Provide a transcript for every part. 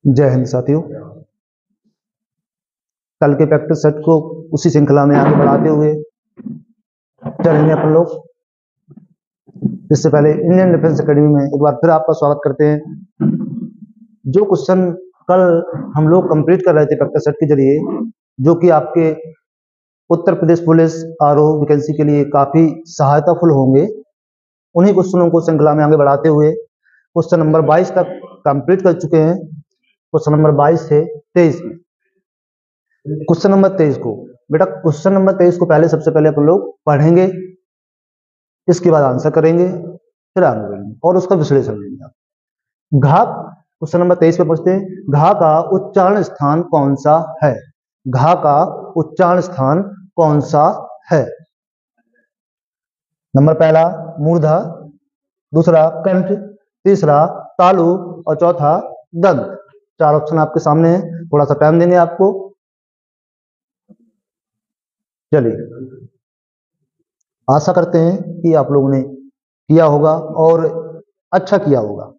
जय हिंद साथियों। कल के प्रैक्टिस सेट को उसी श्रृंखला में आगे बढ़ाते हुए चलेंगे अपन लोग। इससे पहले इंडियन डिफेंस एकेडमी में एक बार फिर आपका स्वागत करते हैं। जो क्वेश्चन कल हम लोग कंप्लीट कर रहे थे प्रैक्टिस सेट के जरिए, जो कि आपके Uttar Pradesh police RO vacancy के लिए काफी सहायताफुल होंगे, उन्हीं क्वेश्चनों को श्रृंखला में आगे बढ़ाते हुए क्वेश्चन नंबर 22 तक कंप्लीट कर चुके हैं। क्वेश्चन नंबर 22 से 23 में क्वेश्चन नंबर 23 को बेटा क्वेश्चन नंबर 23 को पहले सबसे पहले अपन लोग पढ़ेंगे, इसके बाद आंसर करेंगे, फिर आगे बढ़ेंगे और उसका विश्लेषण लेंगे। घा क्वेश्चन नंबर 23 पे पूछते हैं, घा का उच्चारण स्थान कौन सा है? घा का उच्चारण स्थान कौन सा है? नंबर पहला मूर्धा, दूसरा कंठ, तीसरा तालु और चौथा दंत। चार ऑप्शन आपके सामने हैं, थोड़ा सा टाइम देंगे आपको। चलिए, आशा करते हैं कि आप लोगों ने किया होगा और अच्छा किया होगा।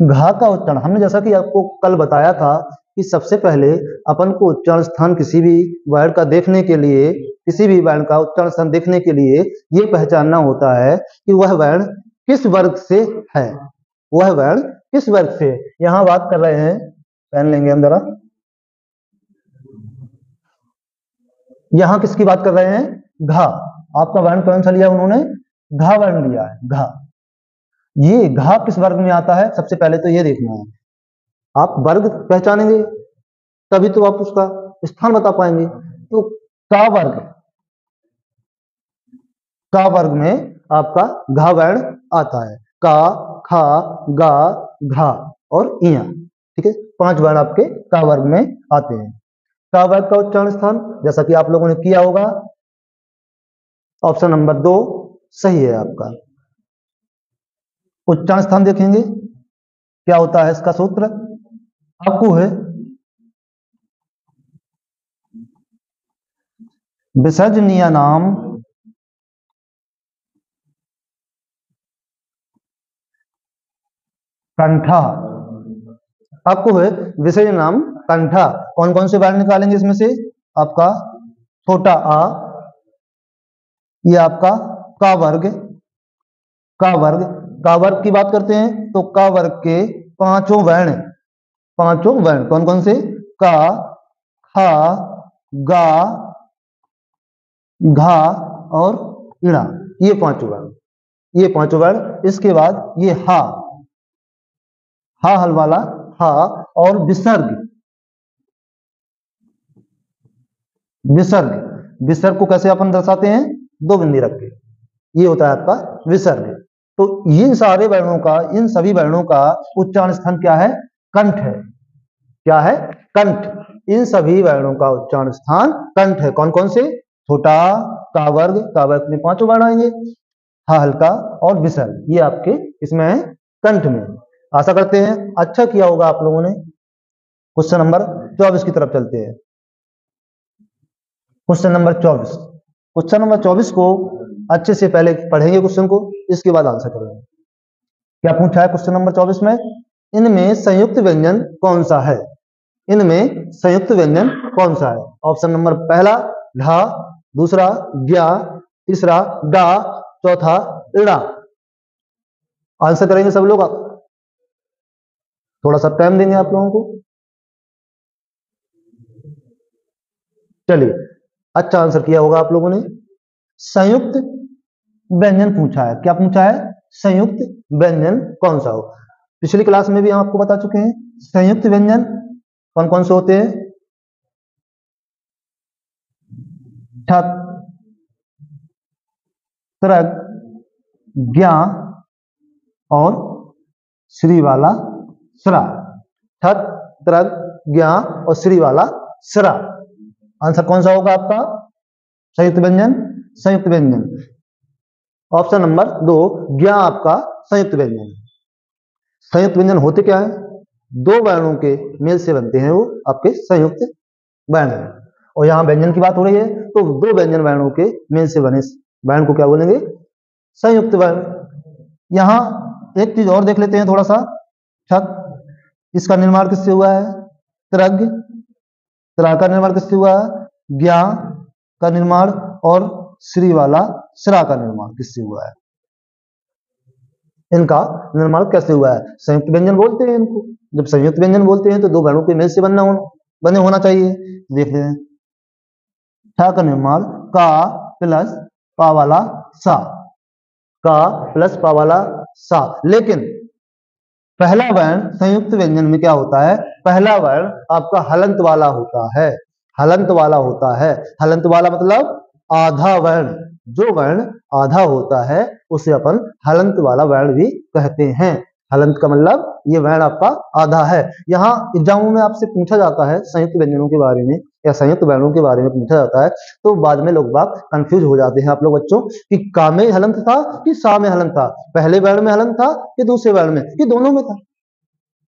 घा का उच्चारण हमने जैसा कि आपको कल बताया था कि सबसे पहले अपन को उच्चारण स्थान किसी भी वर्ण का देखने के लिए, किसी भी वर्ण का उच्चारण स्थान देखने के लिए ये पहचानना होता है कि वह वर्ण किस वर्ग से है। वह वर्ण किस वर्ग से? यहां बात कर रहे हैं, पहन लेंगे हम जरा। यहां किसकी बात कर रहे हैं? घा। आपका वर्ण कौन सा लिया उन्होंने? घा वर्ण लिया है। घा, ये घा किस वर्ग में आता है? सबसे पहले तो ये देखना है। आप वर्ग पहचानेंगे तभी तो आप उसका स्थान बता पाएंगे। तो का वर्ग, का वर्ग में आपका घा वर्ण आता है। का, खा, गा, घा और इया। ठीक है, 5 वर्ण आपके का वर्ग में आते हैं। का वर्ग का उच्चारण स्थान जैसा कि आप लोगों ने किया होगा, ऑप्शन नंबर 2 सही है आपका। उच्चारण स्थान देखेंगे क्या होता है, इसका सूत्र आपको है विसर्जनीय नाम कंठा। आपको है विसर्जनीय नाम कंठा। कौन कौन से वर्ण निकालेंगे इसमें से? आपका छोटा आ, ये आपका का वर्ग। का वर्ग, का वर्ग की बात करते हैं तो का वर्ग के पांचों वर्ण कौन कौन से? का, खा, गा, घा और इड़ा। ये पांचों वर्ण। इसके बाद ये हा हल वाला हा और विसर्ग को कैसे अपन दर्शाते हैं? 2 बिंदी रख के, ये होता है आपका विसर्ग। तो इन सारे वर्णों का, इन सभी वर्णों का उच्चारण स्थान क्या है? कंठ है। क्या है? कंठ। इन सभी वर्णों का उच्चारण स्थान कंठ है। कौन कौन से? छोटा, का वर्ग में 5 वर्ण आएंगे, हा हल्का और विसर्ग, ये आपके इसमें है कंठ में। आशा करते हैं अच्छा किया होगा आप लोगों ने। क्वेश्चन नंबर 24 की तरफ चलते हैं। क्वेश्चन नंबर 24 को अच्छे से पहले पढ़ेंगे क्वेश्चन को, इसके बाद आंसर करेंगे। क्या पूछा है क्वेश्चन नंबर 24 में? इनमें संयुक्त व्यंजन कौन सा है? इनमें संयुक्त व्यंजन कौन सा है? ऑप्शन नंबर पहला ढा, दूसरा ज्ञा, तीसरा डा, चौथा इड़ा। आंसर करेंगे सब लोग। थोड़ा सा टाइम देंगे आप लोगों को। चलिए, अच्छा आंसर किया होगा आप लोगों ने। संयुक्त व्यंजन पूछा है। क्या पूछा है? संयुक्त व्यंजन कौन सा हो? पिछली क्लास में भी हम आपको बता चुके हैं संयुक्त व्यंजन कौन कौन से होते हैं। ठक, त्रग, ज्ञा और श्री वाला स्रा। ठक, त्रग, ज्ञा और श्री वाला स्रा। आंसर कौन सा होगा आपका? संयुक्त व्यंजन। ऑप्शन नंबर 2 ज्ञा आपका संयुक्त व्यंजन। संयुक्त व्यंजन होते क्या है? 2 वर्णों के मेल से बनते हैं, वो आपके संयुक्त वर्ण है। और यहाँ व्यंजन की बात हो रही है तो 2 व्यंजन वर्णों के मेल से बने वर्ण को क्या बोलेंगे? संयुक्त वर्ण। यहाँ एक चीज और देख लेते हैं थोड़ा सा। ठक, इसका निर्माण किससे हुआ है? त्रग, त्रा का निर्माण किससे हुआ है? ज्ञा का निर्माण, और श्री वाला श्रा का निर्माण किससे हुआ है? इनका निर्माण कैसे हुआ है? संयुक्त व्यंजन बोलते हैं इनको। जब संयुक्त व्यंजन बोलते हैं तो दो वर्णों के मेल से बने होना चाहिए। देखते हैं, ठा का निर्माण का प्लस पा वाला सा, का प्लस पा वाला सा। लेकिन पहला वर्ण संयुक्त व्यंजन में क्या होता है? पहला वर्ण आपका हलंत वाला होता है। हलंत वाला होता है। हलंत वाला मतलब आधा वर्ण। जो वर्ण आधा होता है उसे अपन हलंत वाला वर्ण भी कहते हैं। हलंत का मतलब ये वर्ण आपका आधा है। यहाँ एग्जामों में आपसे पूछा जाता है संयुक्त व्यंजनों के बारे में या संयुक्त वर्णों के बारे में पूछा जाता है, तो बाद में लोग बात कंफ्यूज हो जाते हैं आप लोग बच्चों कि का में हलंत था कि सा में हलंत था, पहले वर्ण में हलंत था कि दूसरे वर्ण में, कि दोनों में था।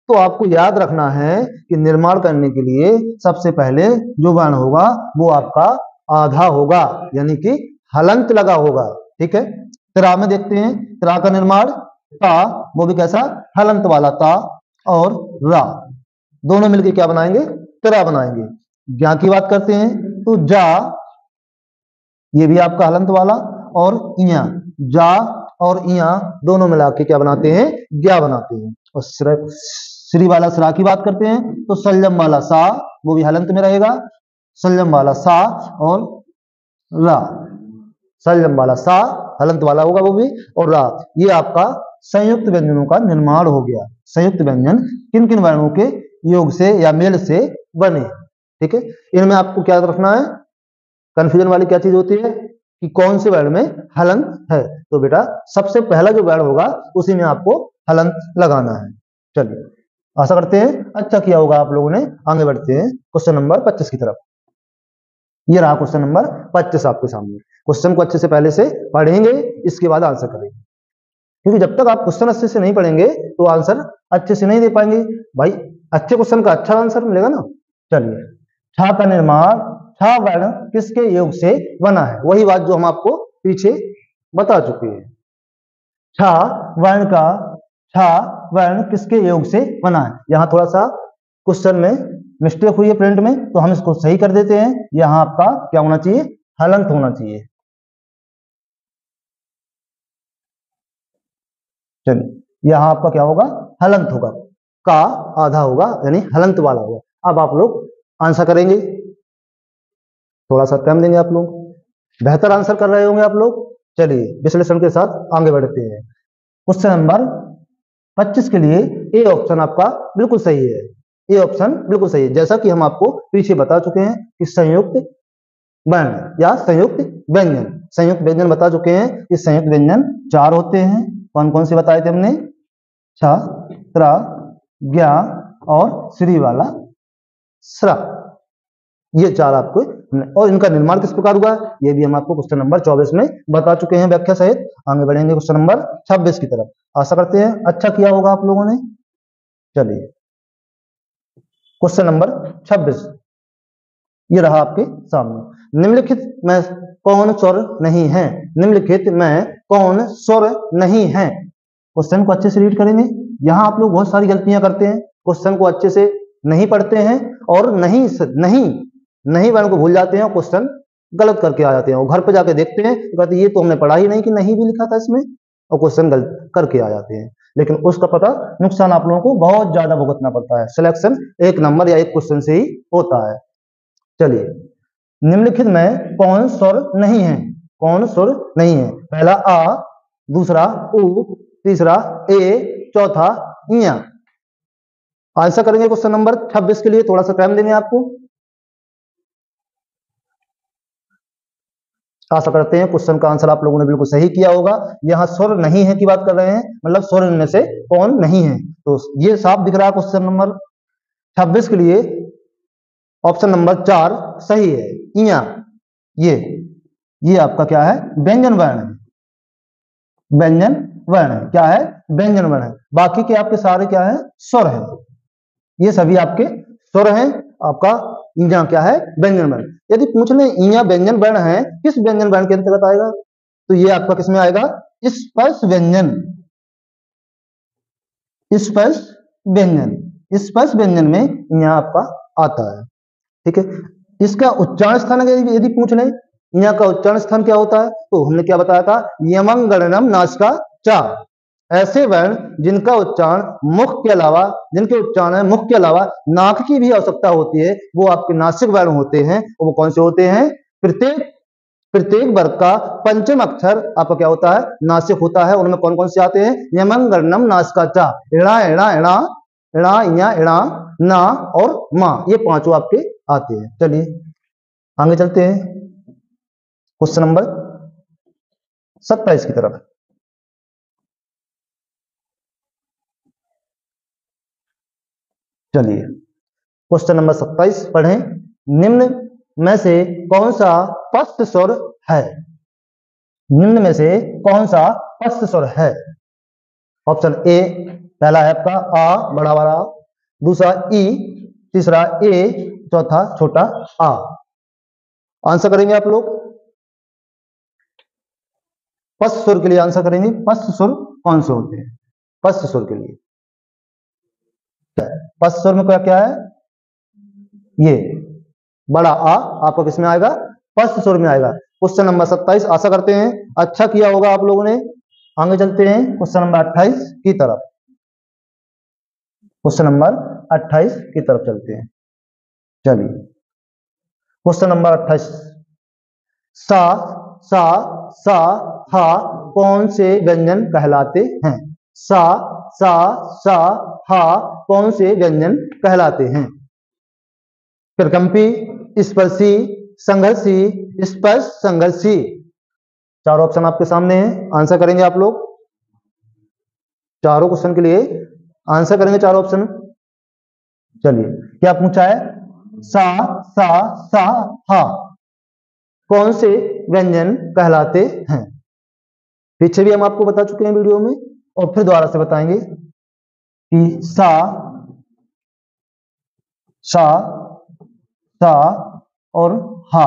तो आपको याद रखना है कि निर्माण करने के लिए सबसे पहले जो वर्ण होगा वो आपका आधा होगा, यानी कि हलंत लगा होगा। ठीक है, त्रा में देखते हैं, त्रा का निर्माण ता, वो भी कैसा? हलंत वाला ता, और रा दोनों मिलकर क्या बनाएंगे? त्रा बनाएंगे। ज्ञा की बात करते हैं तो जा, ये भी आपका हलंत वाला, और इया, जा और इया दोनों मिला के क्या बनाते हैं? ज्ञा बनाते हैं। और श्री वाला श्रा की बात करते हैं तो संयम वाला सा, वो भी हलंत में रहेगा, संयम वाला सा, और रा, संयम वाला सा हलंत वाला होगा वो भी, और रा। ये आपका संयुक्त व्यंजनों का निर्माण हो गया। संयुक्त व्यंजन किन किन वर्णों के योग से या मेल से बने। ठीक है, इनमें आपको क्या रखना है? कंफ्यूजन वाली क्या चीज होती है कि कौन से वर्ण में हलंत है। तो बेटा सबसे पहला जो वर्ण होगा उसी में आपको हलंत लगाना है। चलिए, आशा करते हैं अच्छा किया होगा आप लोगों ने। आगे बढ़ते हैं क्वेश्चन नंबर 25 की तरफ। ये रहा क्वेश्चन नंबर 25 आपके सामने। क्वेश्चन को अच्छे से पहले से पढ़ेंगे, इसके बाद आंसर करेंगे, क्योंकि जब तक आप क्वेश्चन अच्छे से नहीं पढ़ेंगे तो आंसर अच्छे से नहीं दे पाएंगे। भाई अच्छे क्वेश्चन का अच्छा आंसर मिलेगा ना। चलिए, छा का निर्माण छा वर्ण किसके योग से बना है? वही बात जो हम आपको पीछे बता चुके हैं। छा वर्ण का छा वर्ण किसके योग से बना है? यहां थोड़ा सा क्वेश्चन में मिस्टेक हुई है प्रिंट में, तो हम इसको सही कर देते हैं। यहां आपका क्या होना चाहिए? हलंत होना चाहिए। चलिए, यहां आपका क्या होगा? हलंत होगा, का आधा होगा, यानी हलंत वाला होगा। अब आप लोग आंसर करेंगे, थोड़ा सा टाइम देंगे आप लोग, बेहतर आंसर कर रहे होंगे आप लोग। चलिए विश्लेषण के साथ आगे बढ़ते हैं। क्वेश्चन नंबर 25 के लिए ए ऑप्शन आपका बिल्कुल सही है। ए ऑप्शन बिल्कुल सही है, जैसा कि हम आपको पीछे बता चुके हैं कि संयुक्त वर्ण या संयुक्त व्यंजन, संयुक्त व्यंजन बता चुके हैं कि संयुक्त व्यंजन 4 होते हैं। कौन कौन से बताए थे हमने? छ, त्र, ज्ञा और श्री वाला श्रा, ये 4 आपको, और इनका निर्माण किस प्रकार हुआ ये भी हम आपको क्वेश्चन नंबर 24 में बता चुके हैं व्याख्या सहित। आगे बढ़ेंगे क्वेश्चन नंबर 26 की तरफ। आशा करते हैं अच्छा किया होगा आप लोगों ने। चलिए, क्वेश्चन नंबर 26 ये रहा आपके सामने। निम्नलिखित में कौन स्वर नहीं है? निम्नलिखित में कौन स्वर नहीं है? क्वेश्चन को अच्छे से रीड करेंगे। यहाँ आप लोग बहुत सारी गलतियां करते हैं, क्वेश्चन को अच्छे से नहीं पढ़ते हैं और नहीं वर्ण को भूल जाते हैं, क्वेश्चन गलत करके आ जाते हैं, और घर पे जाके देखते हैं कहते ये तो हमने पढ़ा ही नहीं कि नहीं भी लिखा था इसमें, और क्वेश्चन गलत करके आ जाते हैं। लेकिन उसका पता नुकसान आप लोगों को बहुत ज्यादा भुगतना पड़ता है। सिलेक्शन एक नंबर या एक क्वेश्चन से ही होता है। चलिए, निम्नलिखित में कौन स्वर नहीं है? कौन स्वर नहीं है? पहला आ, दूसरा उ, तीसरा ए, चौथा इया। आंसर करेंगे क्वेश्चन नंबर 26 के लिए, थोड़ा सा टाइम देंगे आपको। आशा करते हैं क्वेश्चन का आंसर आप लोगों ने बिल्कुल सही किया होगा। यहाँ स्वर नहीं है की बात कर रहे हैं, मतलब स्वर इनमें से कौन नहीं है, तो ये साफ दिख रहा है क्वेश्चन नंबर 26 के लिए ऑप्शन नंबर 4 सही है। इया, ये आपका क्या है? व्यंजन वर्ण है। व्यंजन वर्ण है, क्या है? व्यंजन वर्ण है। बाकी के आपके सारे क्या है? स्वर है। ये सभी आपके स्वर हैं। आपका इया क्या है? व्यंजन वर्ण। यदि पूछ ले इया व्यंजन वर्ण है, किस व्यंजन वर्ण के अंतर्गत आएगा? तो ये आपका किसमें आएगा? स्पर्श व्यंजन। स्पर्श व्यंजन, स्पर्श व्यंजन में यहाँ आपका आता है। ठीक है, इसका उच्चारण स्थान अगर यदि पूछ लें, यहाँ का उच्चारण स्थान क्या होता है, तो हमने क्या बताया था, यमं गणनम नासिका चा। ऐसे वर्ण जिनका उच्चारण मुख के अलावा, जिनके उच्चारण है मुख के अलावा नाक की भी आवश्यकता होती है, वो आपके नासिक वर्ण होते हैं। वो कौन से होते हैं, प्रत्येक वर्ग का पंचम अक्षर आपका क्या होता है, नासिक होता है। उनमें कौन कौन से आते हैं, यमं गणनम नासिका चा, इणा इणा इणा इणा इया इणा ना और मा, ये पांचों आपके आते हैं। चलिए आगे चलते हैं क्वेश्चन नंबर 27 की तरफ। चलिए क्वेश्चन नंबर 27 पढ़ें। निम्न में से कौन सा पस्त स्वर है, निम्न में से कौन सा पस्त स्वर है। ऑप्शन ए पहला है आपका आ बड़ा वाला, दूसरा ई, तीसरा ए, चौथा छोटा आ। आंसर करेंगे आप लोग, पस्त स्वर के लिए आंसर करेंगे। पस्त स्वर कौन से होते हैं, पस्त स्वर के लिए पस्त स्वर में क्या क्या है, ये बड़ा आ आपका किस में आएगा, पस्त स्वर में आएगा। क्वेश्चन नंबर 27 आशा करते हैं अच्छा किया होगा आप लोगों ने। आगे चलते हैं क्वेश्चन नंबर 28 की तरफ। क्वेश्चन नंबर 28 की तरफ चलते हैं। चलिए क्वेश्चन नंबर 28, सा सा सा हा कौन से व्यंजन कहलाते हैं। सा सा सा हा कौन से व्यंजन कहलाते हैं। प्रकंपी, स्पर्शी, संघर्षी, स्पर्श संघर्षी। चार ऑप्शन आपके सामने हैं, आंसर करेंगे आप लोग। चारों क्वेश्चन के लिए आंसर करेंगे, चारों ऑप्शन। चलिए क्या पूछा है, सा सा सा हा कौन से व्यंजन कहलाते हैं। पीछे भी हम आपको बता चुके हैं वीडियो में, और फिर दोबारा से बताएंगे कि सा सा सा और हा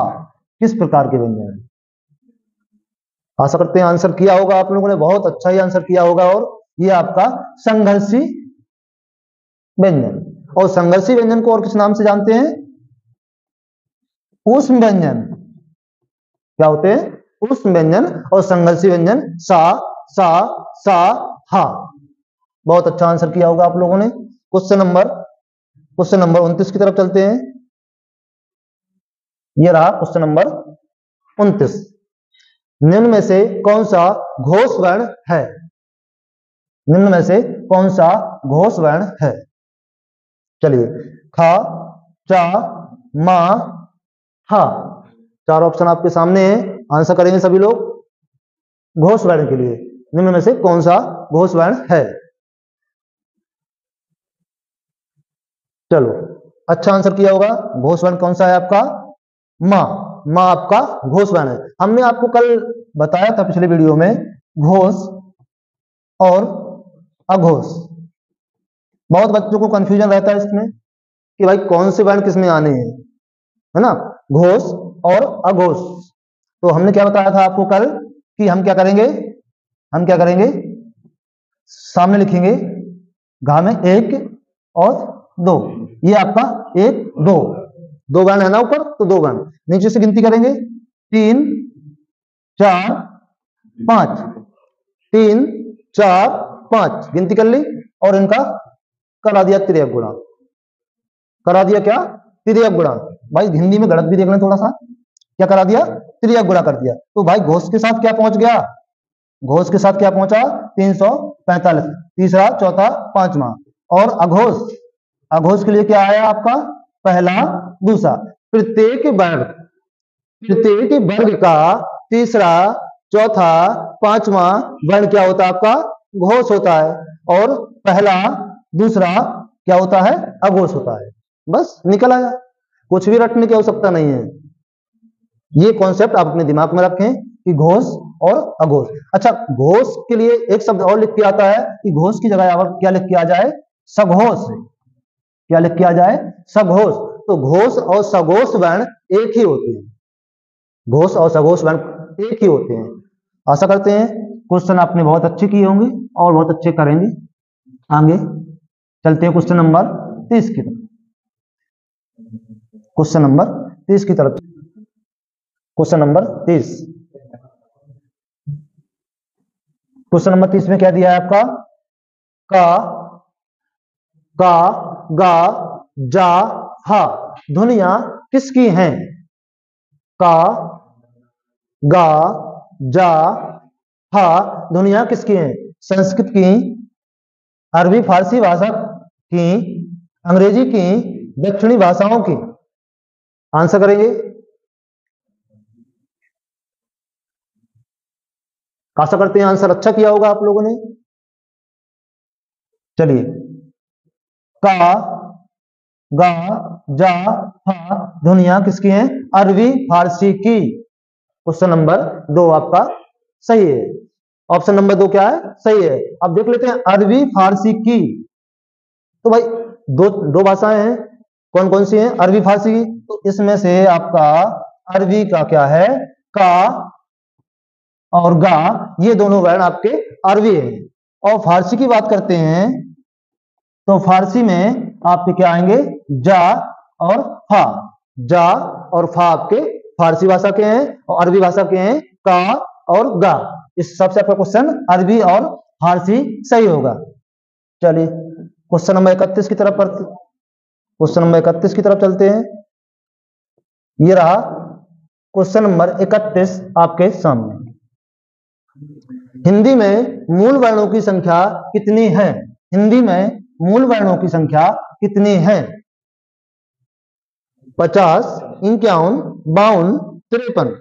किस प्रकार के व्यंजन हैं। आशा करते हैं आंसर किया होगा आप लोगों ने, बहुत अच्छा ही आंसर किया होगा। और ये आपका संघर्षी व्यंजन, और संघर्षी व्यंजन को और किस नाम से जानते हैं, ऊष्म व्यंजन। क्या होते हैं, ऊष्म व्यंजन और संघर्षी व्यंजन, सा सा सा हा। बहुत अच्छा आंसर किया होगा आप लोगों ने। क्वेश्चन नंबर 29 की तरफ चलते हैं। ये रहा क्वेश्चन नंबर 29। निम्न में से कौन सा घोष वर्ण है, निम्न में से कौन सा घोष वर्ण है। चलिए खा, चा, मा, हा, चार ऑप्शन आपके सामने हैं, आंसर करेंगे सभी लोग। घोष वर्ण के लिए निम्न में से कौन सा घोष वर्ण है। चलो अच्छा आंसर किया होगा। घोष वर्ण कौन सा है आपका, मां। मां आपका घोष वर्ण है। हमने आपको कल बताया था पिछले वीडियो में, घोष और अघोष। बहुत बच्चों को कंफ्यूजन रहता है इसमें कि भाई कौन से वर्ण किस में आने हैं, है ना, घोष और अघोष। तो हमने क्या बताया था आपको कल कि हम क्या करेंगे, सामने लिखेंगे घा में 1 और 2, ये आपका 1 2 वर्ण है ना ऊपर, तो 2 वर्ण। नीचे से गिनती करेंगे 3 4 5, 3 4 5 गिनती कर ली, और इनका करा दिया तिर्यक गुणा। करा दिया क्या, तिर्यक गुणा। भाई हिंदी में गणित भी देख लें थोड़ा सा, क्या करा दिया, तिर्यक गुणा कर दिया। तो भाई घोष के साथ क्या पहुंच गया, घोष के साथ क्या पहुंचा, 345, तीसरा चौथा पांचवा। और अघोष के लिए क्या आया आपका, पहला दूसरा। प्रत्येक वर्ग का तीसरा चौथा पांचवा वर्ण क्या होता है आपका, घोष होता है, और पहला दूसरा क्या होता है, अघोष होता है। बस निकल आया, कुछ भी रटने की आवश्यकता नहीं है। ये कॉन्सेप्ट आप अपने दिमाग में रखें कि घोष और अघोष। अच्छा, घोष के लिए एक शब्द और लिख के आता है कि घोष की जगह और क्या लिख के आ जाए, सघोष। क्या लिख के आ जाए, सघोष। तो घोष और सघोष वर्ण एक ही होते हैं, घोष और सघोष वर्ण एक ही होते हैं। आशा करते हैं क्वेश्चन आपने बहुत अच्छे किए होंगे और बहुत अच्छे करेंगे। आगे चलते हैं क्वेश्चन नंबर 30 की तरफ, क्वेश्चन नंबर 30 की तरफ। क्वेश्चन नंबर 30, क्वेश्चन नंबर 30 में क्या दिया है आपका? का, गा, जा, हा ध्वनियां किसकी हैं? का, गा, जा, हा ध्वनियां किसकी हैं? संस्कृत की, अरबी फारसी भाषा की, अंग्रेजी की, दक्षिणी भाषाओं की? आंसर करेंगे। आशा करते हैं आंसर अच्छा किया होगा आप लोगों ने। चलिए, का, गा, जा, हा ध्वनियां किसकी हैं? अरबी फारसी की। क्वेश्चन नंबर 2 आपका सही है। ऑप्शन नंबर 2 क्या है? सही है। अब देख लेते हैं अरबी फारसी की। तो भाई दो भाषाएं हैं, कौन कौन सी हैं? अरबी फारसी की। तो इसमें से आपका अरबी का क्या है? का और गा, ये दोनों वर्ण आपके अरबी है। और फारसी की बात करते हैं तो फारसी में आपके क्या आएंगे? जा और फा। जा और फा आपके फारसी भाषा के हैं और अरबी भाषा के हैं का और गा। इस हिसाब से आपका क्वेश्चन अरबी और फारसी सही होगा। चलिए क्वेश्चन नंबर 31 की तरफ पढ़ते, क्वेश्चन नंबर 31 की तरफ चलते हैं। ये रहा क्वेश्चन नंबर 31 आपके सामने। हिंदी में मूल वर्णों की संख्या कितनी है? हिंदी में मूल वर्णों की संख्या कितनी है? 50, 51, 52, 53।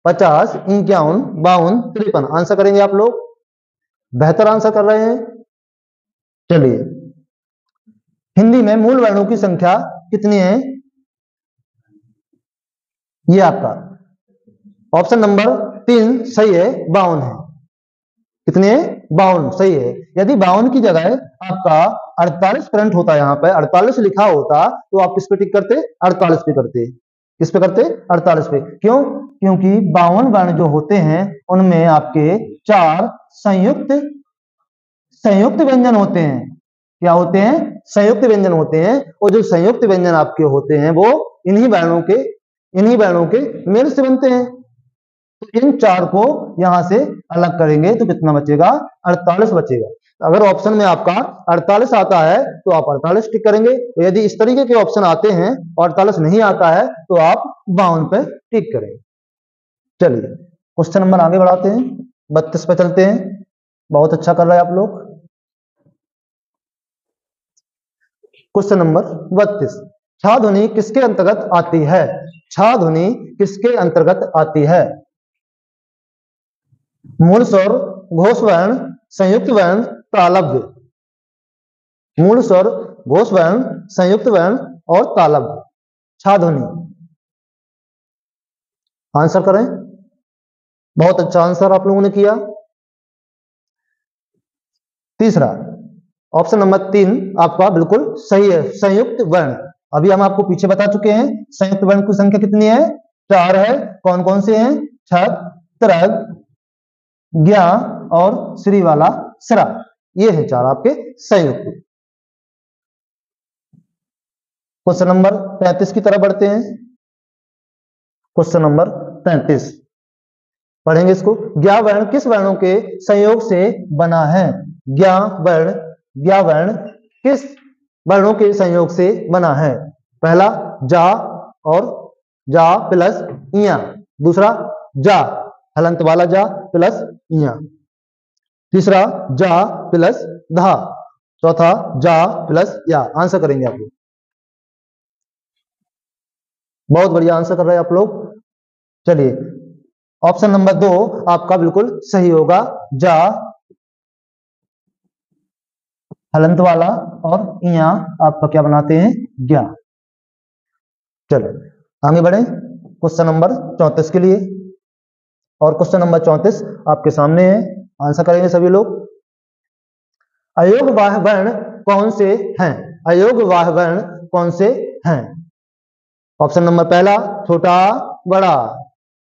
50, 51, 52, 53। आंसर करेंगे आप लोग? बेहतर आंसर कर रहे हैं। चलिए, हिंदी में मूल वर्णों की संख्या कितनी है? ये आपका ऑप्शन नंबर 3 सही है, 52 है। कितने है? 52 सही है। यदि 52 की जगह आपका 48 प्रिंट होता, यहाँ पे 48 लिखा होता तो आप किस पे टिक करते? 48 पे करते। किस पे करते? 48 पे। क्यों? क्योंकि 52 वर्ण जो होते हैं उनमें आपके 4 संयुक्त व्यंजन होते हैं। क्या होते हैं? संयुक्त व्यंजन होते हैं। और जो संयुक्त व्यंजन आपके होते हैं वो इन्हीं वर्णों के मेल से बनते हैं। तो इन 4 को यहां से अलग करेंगे तो कितना बचेगा? 48 बचेगा। अगर ऑप्शन में आपका 48 आता है तो आप 48 टिक करेंगे। तो यदि इस तरीके के ऑप्शन आते हैं और 48 नहीं आता है तो आप 52 पे टिक करेंगे। चलिए क्वेश्चन नंबर आगे बढ़ाते हैं, 32 पे चलते हैं। बहुत अच्छा कर रहे हैं आप लोग। क्वेश्चन नंबर 32, छा ध्वनि किसके अंतर्गत आती है? छा ध्वनि किसके अंतर्गत आती है? मूल स्वर, घोष वर्ण, संयुक्त वर्ण, तालव्य। मूल स्वर, घोष वर्ण, संयुक्त वर्ण और तालव्य। छा ध्वनि। आंसर करें। बहुत अच्छा आंसर आप लोगों ने किया। तीसरा ऑप्शन नंबर 3 आपका बिल्कुल सही है, संयुक्त वर्ण। अभी हम आपको पीछे बता चुके हैं संयुक्त वर्ण की संख्या कितनी है? 4 है। कौन कौन से हैं? छत, तरग, ज्ञा और श्री वाला सरा। ये है 4 आपके संयुक्त। क्वेश्चन नंबर 33 की तरफ बढ़ते हैं। क्वेश्चन नंबर 33 पढ़ेंगे इसको। ज्ञा वर्ण किस वर्णों के संयोग से बना है? ज्ञा वर्ण किस वर्णों के संयोग से बना है? पहला जा और जा प्लस इया। दूसरा जा हलंत वाला जा प्लस इया। तीसरा जा प्लस धा। चौथा जा प्लस या। आंसर करेंगे आप लोग। बहुत बढ़िया आंसर कर रहे हैं आप लोग। चलिए ऑप्शन नंबर 2 आपका बिल्कुल सही होगा। जा हलंत वाला और इया आपका क्या बनाते हैं? ज्ञा। चलो आगे बढ़े क्वेश्चन नंबर 34 के लिए। और क्वेश्चन नंबर 34 आपके सामने है। आंसर करेंगे सभी लोग। अयोगवाह वर्ण कौन से हैं? अयोगवाह वर्ण कौन से हैं? ऑप्शन नंबर पहला छोटा बड़ा।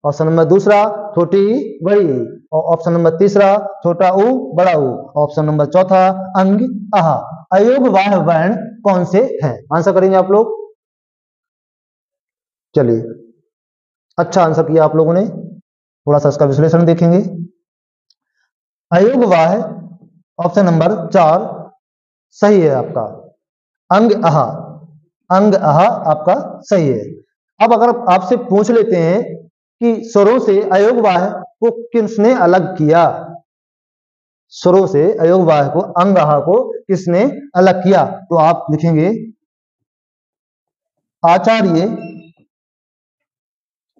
ऑप्शन नंबर दूसरा छोटी बड़ी। और ऑप्शन नंबर तीसरा छोटा ऊ बड़ा ऊ। ऑप्शन नंबर चौथा अंग आहा। अयोगवाह वर्ण कौन से हैं? आंसर करेंगे आप लोग। चलिए, अच्छा आंसर किया आप लोगों ने। थोड़ा सा इसका विश्लेषण देखेंगे। अयोग्यवाह ऑप्शन नंबर 4 सही है आपका। अंग आहा, अंग आहा आपका सही है। अब अगर आपसे पूछ लेते हैं कि स्वरों से अयोग्यवाह को किसने अलग किया, स्वरों से अयोग्यवाह को, अंग आहा को किसने अलग किया, तो आप लिखेंगे आचार्य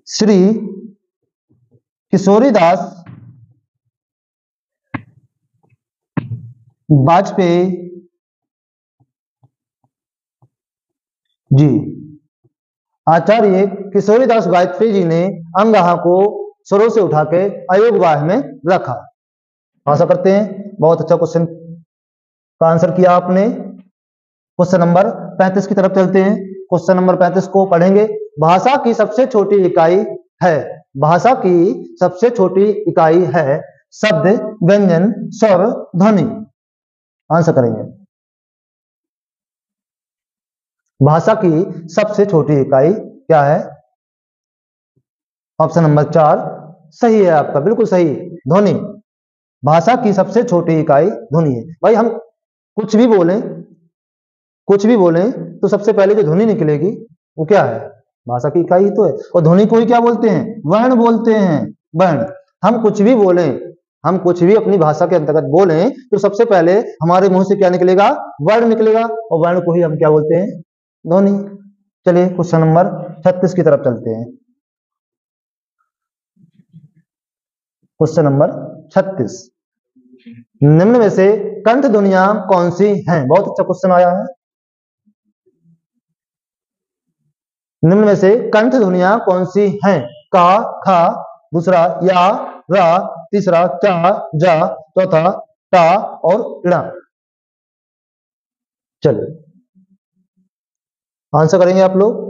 श्री किशोरीदास वाजपेयी जी। आचार्य किशोरीदास वाजपेयी जी ने अंग आहा को स्वरों से उठा के अयोग्यवाह में रखा। आशा करते हैं बहुत अच्छा क्वेश्चन का आंसर किया आपने। क्वेश्चन नंबर 35 की तरफ चलते हैं। क्वेश्चन नंबर 35 को पढ़ेंगे। भाषा की सबसे छोटी इकाई है, भाषा की सबसे छोटी इकाई है शब्द, व्यंजन, स्वर, ध्वनि। आंसर करेंगे। भाषा की सबसे छोटी इकाई क्या है? ऑप्शन नंबर 4 सही है आपका, बिल्कुल सही, ध्वनि। भाषा की सबसे छोटी इकाई ध्वनि है। भाई हम कुछ भी बोलें, कुछ भी बोलें तो सबसे पहले जो ध्वनि निकलेगी वो क्या है? भाषा की इकाई तो है। और ध्वनि को ही क्या बोलते हैं? वर्ण बोलते हैं, वर्ण। हम कुछ भी बोलें, हम कुछ भी अपनी भाषा के अंतर्गत बोलें तो सबसे पहले हमारे मुंह से क्या निकलेगा? वर्ण निकलेगा, और वर्ण को ही हम क्या बोलते हैं? ध्वनि। चलिए क्वेश्चन नंबर 36 की तरफ चलते हैं। क्वेश्चन नंबर 36, निम्न में से कंठ ध्वनियां कौन सी हैं? बहुत अच्छा क्वेश्चन आया है। निम्न में से कंठ ध्वनियां कौन सी हैं? का, खा, दूसरा या, रा, तीसरा चा, जा, चौथा टा और ड़ा। चलिए आंसर करेंगे आप लोग।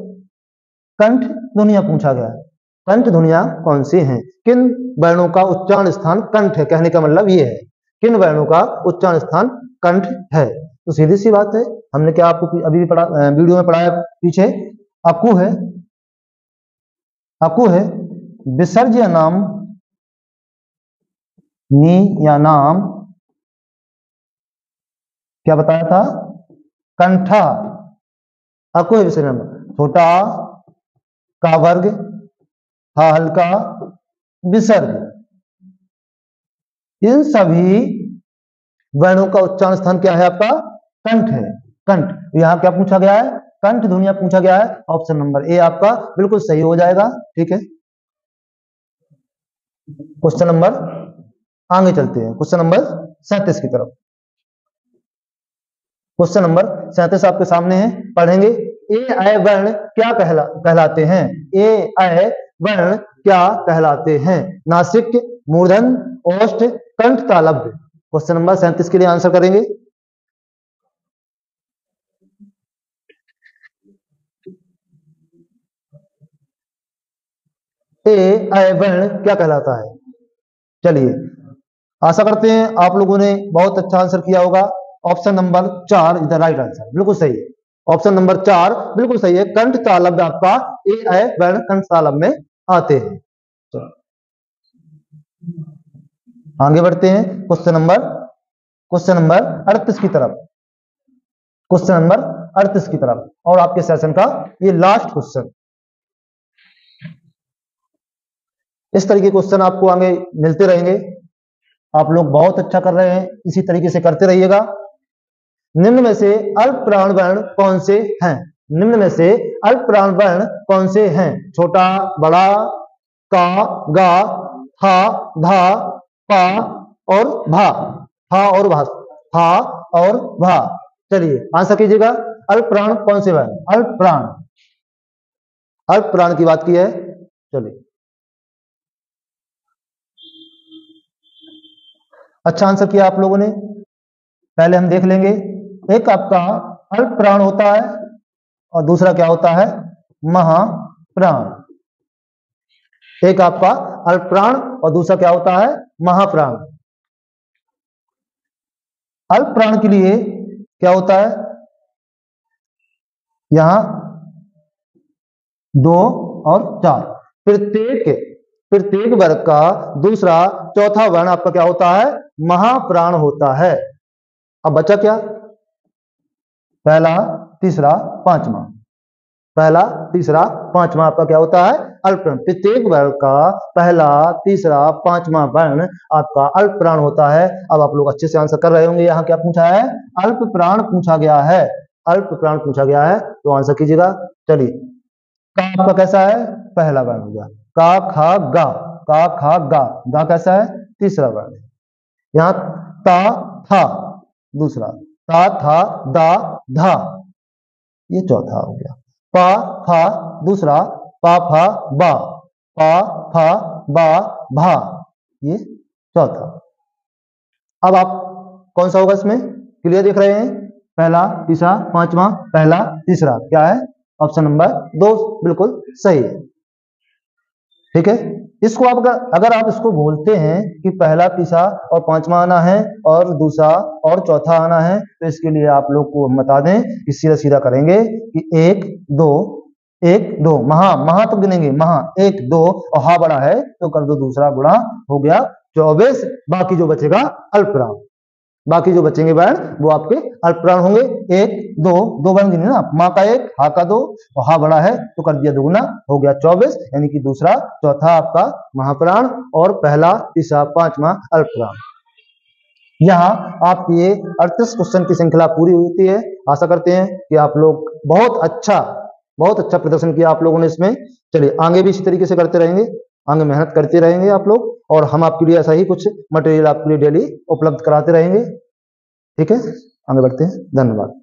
कंठ ध्वनियां पूछा गया है, कंठ ध्वनियां कौन सी हैं? किन वर्णों का उच्चारण स्थान कंठ है? कहने का मतलब ये है किन वर्णों का उच्चारण स्थान कंठ है। तो सीधी सी बात है, हमने क्या आपको अभी भी पढ़ा, वीडियो में पढ़ाया पीछे, अकु है, अकु है, विसर्ज या नाम, नी या नाम, क्या बताया था? कंठा। अकु है विसर्ज नाम, छोटा, का वर्ग, हा हल्का, विसर्ग। इन सभी वर्णों का उच्चारण स्थान क्या है आपका? कंठ है, कंठ। यहां क्या पूछा गया है? कंठ ध्वनियां पूछा गया है। ऑप्शन नंबर ए आपका बिल्कुल सही हो जाएगा। ठीक है, क्वेश्चन नंबर आगे चलते हैं, क्वेश्चन नंबर 37 की तरफ। क्वेश्चन नंबर 37 आपके सामने है, पढ़ेंगे। ए ऐ वर्ण क्या कहलाते हैं? ए ऐ वर्ण क्या कहलाते हैं? नासिक, मूर्धन, ओष्ठ, कंठ, तालव्य। क्वेश्चन नंबर 37 के लिए आंसर करेंगे। ए ऐ वर्ण क्या कहलाता है? चलिए आशा करते हैं आप लोगों ने बहुत अच्छा आंसर किया होगा। Option number 4 is the right answer, बिल्कुल सही है। ऑप्शन नंबर 4 बिल्कुल सही है। कंठ तालव्य आपका ए ऐ वर्ण कंठ तालव्य में आते हैं। तो आगे बढ़ते हैं क्वेश्चन नंबर 38 की तरफ। क्वेश्चन नंबर 38 की तरफ, और आपके सेशन का ये लास्ट क्वेश्चन। इस तरह के क्वेश्चन आपको आगे मिलते रहेंगे। आप लोग बहुत अच्छा कर रहे हैं, इसी तरीके से करते रहिएगा। निम्न में से अल्प प्राण वर्ण कौन से हैं? निम्न में से अल्प प्राण वर्ण कौन से हैं? छोटा, बड़ा, का, गा, हा, धा, पा और भा। हा और भा, हा और भा। चलिए आंसर कीजिएगा। अल्प प्राण कौन से वर्ण? अल्प प्राण, अल्प प्राण की बात की है। चलिए अच्छा आंसर किया आप लोगों ने। पहले हम देख लेंगे, एक आपका अल्प प्राण होता है और दूसरा क्या होता है? महाप्राण। एक आपका अल्प प्राण और दूसरा क्या होता है? महाप्राण। अल्प प्राण के लिए क्या होता है? यहां 2 और 4। प्रत्येक वर्ग का दूसरा चौथा वर्ण आपका क्या होता है? महाप्राण होता है। अब बचा क्या? पहला, तीसरा, पांचवा। पहला, तीसरा, पांचवा आपका क्या होता है? अल्पप्राण। प्रत्येक वर्ग का पहला, तीसरा, पांचवा वर्ण आपका अल्पप्राण होता है। अब आप लोग अच्छे से आंसर कर रहे होंगे। यहाँ क्या पूछा है? अल्पप्राण पूछा गया है। अल्पप्राण पूछा गया है, तो आंसर कीजिएगा। चलिए, का आपका कैसा है? पहला वर्ण हो गया। का खा गा, का खा गा, गा कैसा है? तीसरा वर्ण। यहाँ ता था दूसरा, ता था दा धा, ये चौथा हो गया। पा फा दूसरा, पा फा बा, पा फा बा भा, ये चौथा। अब आप कौन सा होगा इसमें? क्लियर देख रहे हैं? पहला, तीसरा, पांचवा, पहला, तीसरा, क्या है? ऑप्शन नंबर 2 बिल्कुल सही है। ठीक है, इसको आप अगर आप इसको बोलते हैं कि पहला, तीसरा और पांचवा आना है और दूसरा और चौथा आना है, तो इसके लिए आप लोग को हम बता दें कि सीधा सीधा करेंगे कि 1 2 1 2 महा तो गिनेंगे, महा 1 2 और हा बड़ा है तो कर दो दूसरा गुणा, हो गया 24। बाकी जो बचेगा अल्पप्राण, बाकी जो बचेंगे वर्ण वो आपके अल्पप्राण होंगे। 1 2 2 वर्ण गिने ना, माँ का 1 हा का 2 और हा बड़ा है तो कर दिया दुगुना, हो गया 24। यानी कि दूसरा चौथा आपका महाप्राण और पहला, तीसरा, पांचवा अल्पप्राण। यहाँ आपकी ये 38 क्वेश्चन की श्रृंखला पूरी होती है। आशा करते हैं कि आप लोग बहुत अच्छा प्रदर्शन किया आप लोगों ने इसमें। चलिए, आगे भी इसी तरीके से करते रहेंगे, आगे मेहनत करते रहेंगे आप लोग, और हम आपके लिए ऐसा ही कुछ मटेरियल आपके लिए डेली उपलब्ध कराते रहेंगे। ठीक है, आगे बढ़ते हैं। धन्यवाद।